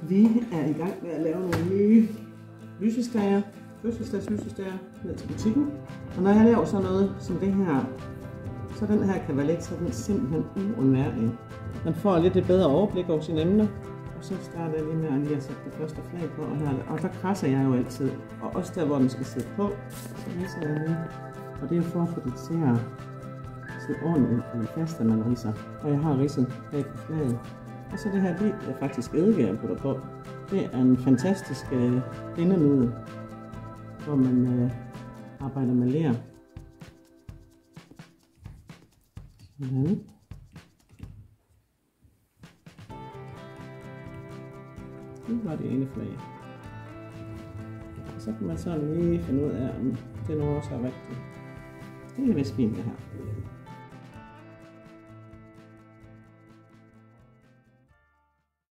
Vi er i gang med at lave nogle nye lysestager, fødselsdagslysestager ned til butikken. Og når jeg laver sådan noget som det her, så den her Cavalet, så er den simpelthen uundværlig. Man får lidt et bedre overblik over sine emner, og så starter jeg lige med at lige sætte det første flag på. Og der krasser jeg jo altid, og også der hvor den skal sidde på, så ridser jeg lige. Og det er jo for at få det til at sidde ordentligt fast, at man ridser. Og jeg har ridset bag på flaget. Og så det her, det er faktisk eddike, jeg putter på. Det er en fantastisk bindemiddel, hvor man arbejder med ler. Sådan. Nu var det ene flag. Og så kan man sådan lige finde ud af, om det nu også er rigtigt. Det er vist fint det her.